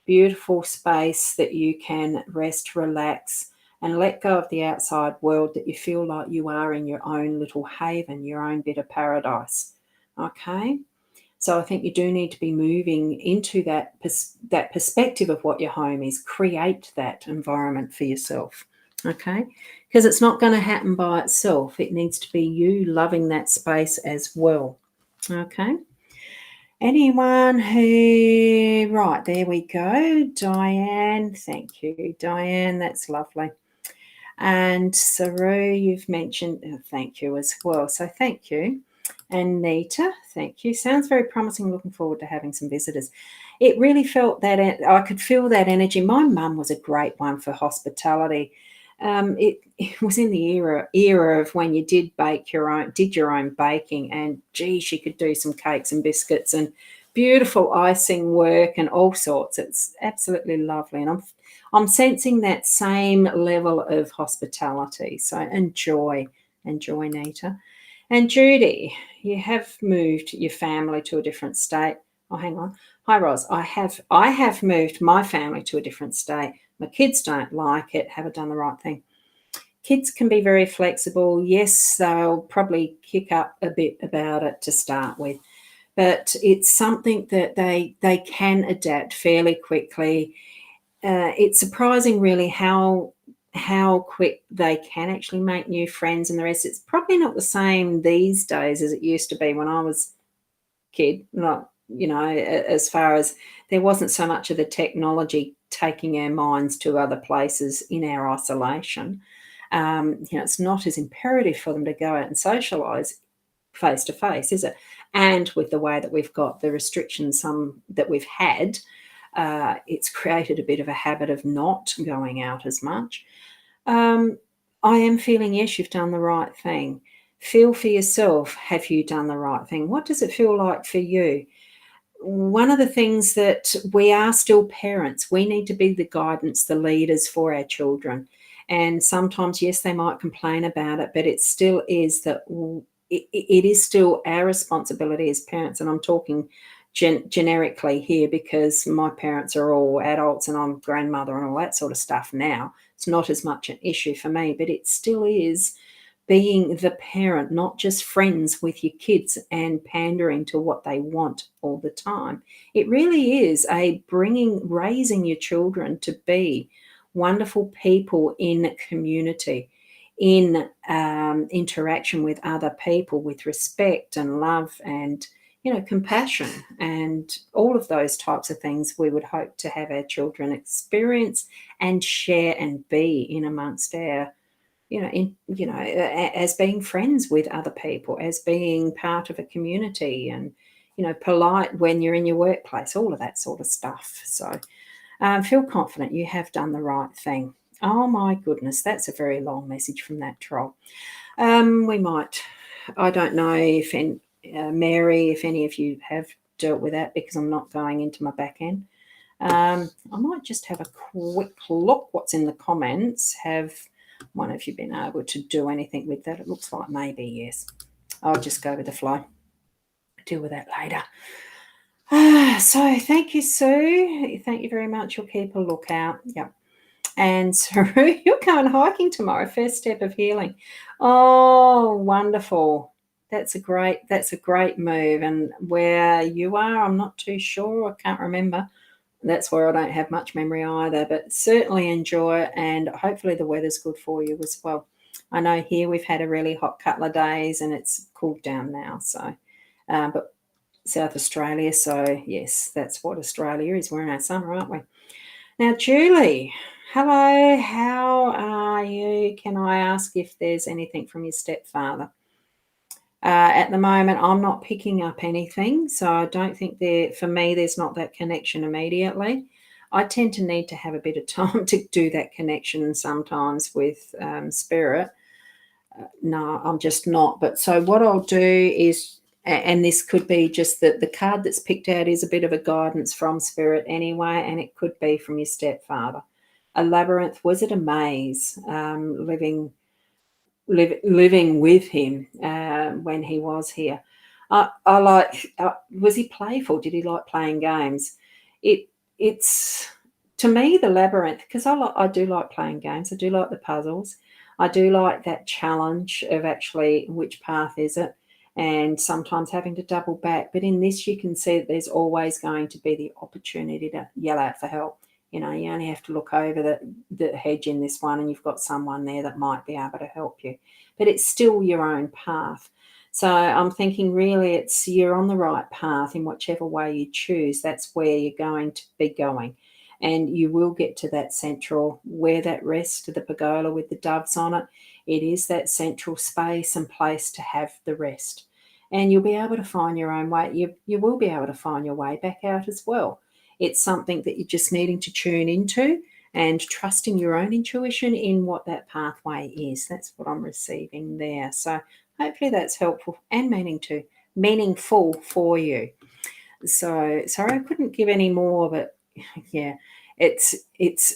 Speaker 1: beautiful space that you can rest, relax, and let go of the outside world, that you feel like you are in your own little haven, your own bit of paradise. Okay? So I think you do need to be moving into that perspective of what your home is. Create that environment for yourself. Okay? Because it's not going to happen by itself. It needs to be you loving that space as well. Okay? Anyone who, right, there we go. Diane, thank you. Diane, that's lovely. And Saru, you've mentioned, thank you as well. So thank you. And Nita, thank you. Sounds very promising. Looking forward to having some visitors. It really felt that, I could feel that energy. My mum was a great one for hospitality. It was in the era of when you did your own baking, and gee, she could do some cakes and biscuits and beautiful icing work and all sorts. It's absolutely lovely, and I'm sensing that same level of hospitality. So enjoy, Nita. And Judy, you have moved your family to a different state. Oh, hang on. Hi, Ros. I have moved my family to a different state. My kids don't like it. Have I done the right thing? Kids can be very flexible. Yes, they'll probably kick up a bit about it to start with, but it's something that they can adapt fairly quickly. It's surprising, really, how quick they can actually make new friends and the rest. It's probably not the same these days as it used to be when I was a kid. Not, as far as there wasn't so much of the technology taking our minds to other places in our isolation. It's not as imperative for them to go out and socialise face to face, is it? And with the way that we've got the restrictions that we've had, it's created a bit of a habit of not going out as much. I am feeling, yes, you've done the right thing. Feel for yourself, have you done the right thing? What does it feel like for you? One of the things that we are still parents, we need to be the guidance, the leaders for our children. And sometimes, yes, they might complain about it, but it still is that it is still our responsibility as parents. And I'm talking generically here because my parents are all adults and I'm grandmother and all that sort of stuff now. It's not as much an issue for me, but it still is being the parent, not just friends with your kids and pandering to what they want all the time. It really is raising your children to be wonderful people in community, in interaction with other people, with respect and love and compassion and all of those types of things we would hope to have our children experience and share and be in amongst our, as being friends with other people, as being part of a community and, polite when you're in your workplace, all of that sort of stuff. So feel confident you have done the right thing. Oh my goodness, that's a very long message from that troll. I don't know if Mary, if any of you have dealt with that, because I'm not going into my back end. I might just have a quick look what's in the comments. Have one of you been able to do anything with that? It looks like maybe yes. I'll just go with the flow. Deal with that later. So thank you, Sue. Thank you very much. You'll keep a lookout. Yep. And Saru, you're going hiking tomorrow. First step of healing. Oh, wonderful. That's a great move. And where you are, I'm not too sure. I can't remember. that's where I don't have much memory either, but certainly enjoy it, and hopefully the weather's good for you as well. I know here we've had a really hot couple of days and it's cooled down now, so but South Australia, so yes, that's what Australia is. We're in our summer, aren't we? Now, Julie, hello, how are you? Can I ask if there's anything from your stepfather? At the moment, I'm not picking up anything, so I don't think for me, there's not that connection immediately. I tend to need to have a bit of time to do that connection sometimes with spirit. No, I'm just not. But so what I'll do is, and this could be just that the card that's picked out is a bit of a guidance from spirit anyway, and it could be from your stepfather. A labyrinth, was it a maze, living with him when he was here? I like, was he playful? Did he like playing games? It's to me the labyrinth, because I do like playing games. I do like the puzzles. I do like that challenge of actually which path is it, and sometimes having to double back. But in this, you can see that there's always going to be the opportunity to yell out for help. You know, you only have to look over the hedge in this one and you've got someone there that might be able to help you. But it's still your own path. So I'm thinking really you're on the right path in whichever way you choose. That's where you're going to be going. And you will get to that central, where that rest, the pergola with the doves on it. It is that central space and place to have the rest. And you'll be able to find your own way. You will be able to find your way back out as well. It's something that you're just needing to tune into and trusting your own intuition in what that pathway is. That's what I'm receiving there. So hopefully that's helpful and meaningful for you. So sorry I couldn't give any more, but yeah, it's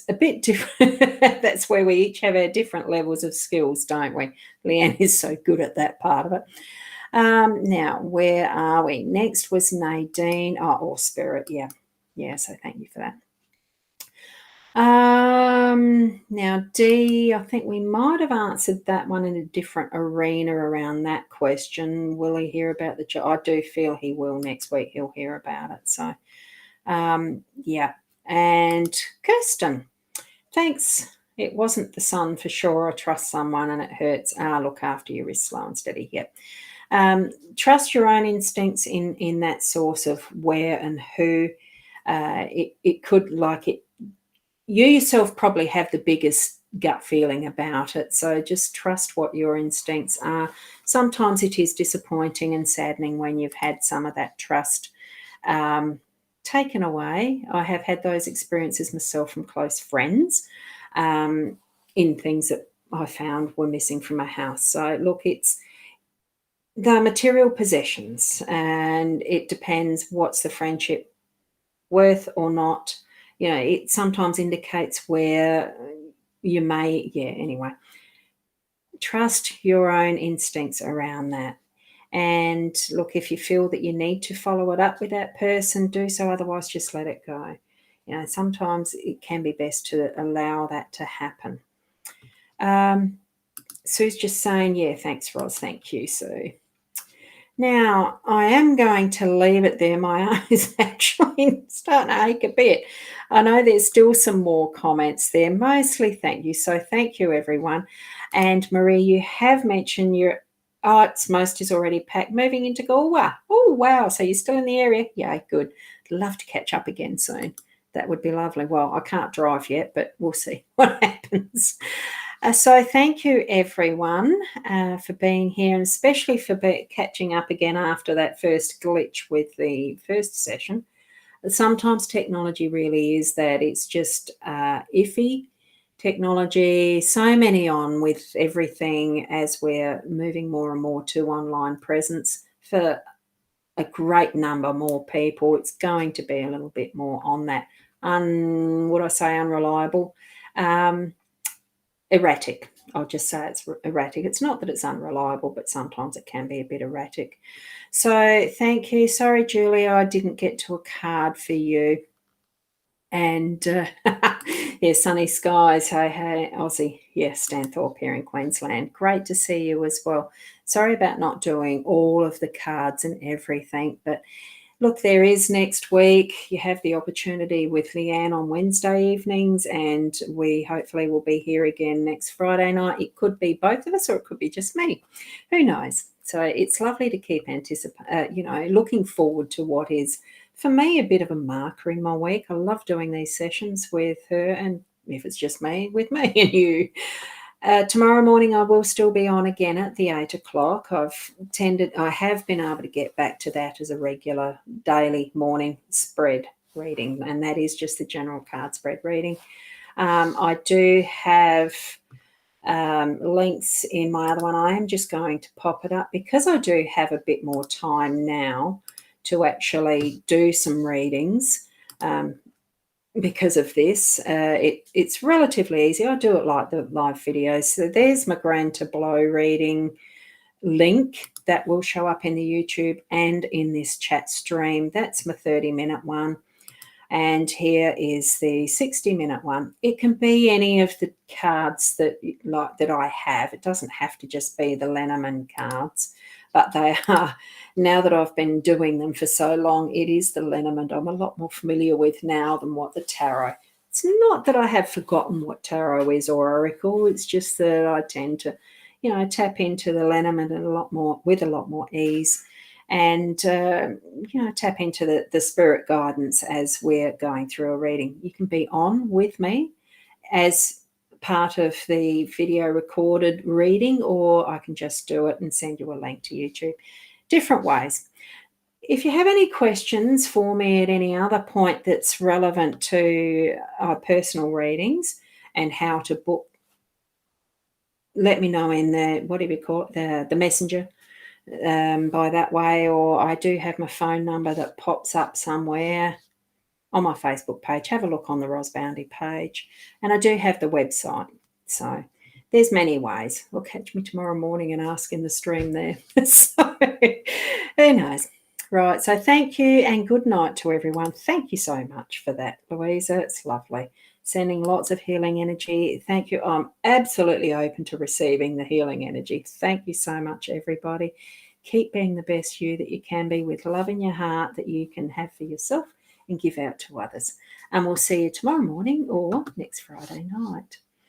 Speaker 1: a bit different. That's where we each have our different levels of skills, don't we? Leanne is so good at that part of it. Now, where are we? Next was Nadine. Or Spirit, yeah. Yeah, so thank you for that. Now, D, I think we might have answered that one in a different arena around that question. Will he hear about the job? I do feel he will next week. He'll hear about it. So, yeah. And Kirsten, thanks. It wasn't the sun for sure. I trust someone and it hurts. Look after your wrist, slow and steady. Yep. Trust your own instincts in that source of where and who. It could, like it, you yourself probably have the biggest gut feeling about it. So just trust what your instincts are. Sometimes it is disappointing and saddening when you've had some of that trust taken away. I have had those experiences myself from close friends in things that I found were missing from my house. So look, it's the material possessions, and it depends what's the friendship worth or not. You know, it sometimes indicates where you may, anyway. Trust your own instincts around that. And look, if you feel that you need to follow it up with that person, do so. Otherwise, just let it go. You know, sometimes it can be best to allow that to happen. Sue's just saying, yeah, thanks, Ros. Thank you, Sue. Now, I am going to leave it there. My arm is actually starting to ache a bit. I know there's still some more comments there, mostly thank you. So thank you, everyone. And Marie, you have mentioned your it's most is already packed, moving into Galway. Oh, wow. So you're still in the area? Yeah, good. Love to catch up again soon. That would be lovely. Well, I can't drive yet, but we'll see what happens. So thank you, everyone, for being here, and especially for catching up again after that first glitch with the first session. Sometimes technology really is that. It's just iffy technology, so many on with everything as we're moving more and more to online presence for a great number more people. It's going to be a little bit more on that, would I say unreliable? Erratic. I'll just say it's erratic. It's not that it's unreliable, but sometimes it can be a bit erratic. So thank you. Sorry, Julia, I didn't get to a card for you. And yeah, sunny skies. Hey, Aussie. Yeah, Stanthorpe here in Queensland. Great to see you as well. Sorry about not doing all of the cards and everything, but look, there is next week. You have the opportunity with Leanne on Wednesday evenings, and we hopefully will be here again next Friday night. It could be both of us, or it could be just me. Who knows? So it's lovely to keep looking forward to what is, for me, a bit of a marker in my week. I love doing these sessions with her, and if it's just me, with me and you. Tomorrow morning I will still be on again at the 8 o'clock. I have been able to get back to that as a regular daily morning spread reading, and that is just the general card spread reading. I do have links in my other one. I am just going to pop it up because I do have a bit more time now to actually do some readings. Because of this, it's relatively easy. I do it like the live videos. So there's my Grand Tableau reading link that will show up in the YouTube and in this chat stream. That's my 30-minute one. And here is the 60-minute one. It can be any of the cards that I have. It doesn't have to just be the Lenormand cards, but they are, now that I've been doing them for so long, it is the Lenormand I'm a lot more familiar with now than what the tarot. It's not that I have forgotten what tarot is or oracle. It's just that I tend to, tap into the Lenormand with a lot more ease, and tap into the spirit guidance as we're going through a reading. You can be on with me as part of the video recorded reading, or I can just do it and send you a link to YouTube. Different ways. If you have any questions for me at any other point that's relevant to our personal readings and how to book, let me know in the, whatever you call it, the messenger by that way, or I do have my phone number that pops up somewhere on my Facebook page. Have a look on the Ros Boundy page, and I do have the website. So there's many ways. Or catch me tomorrow morning and ask in the stream there. So who knows? Right, so thank you and good night to everyone. Thank you so much for that, Louisa. It's lovely. Sending lots of healing energy. Thank you. I'm absolutely open to receiving the healing energy. Thank you so much, everybody. Keep being the best you that you can be, with love in your heart that you can have for yourself and give out to others. And we'll see you tomorrow morning or next Friday night.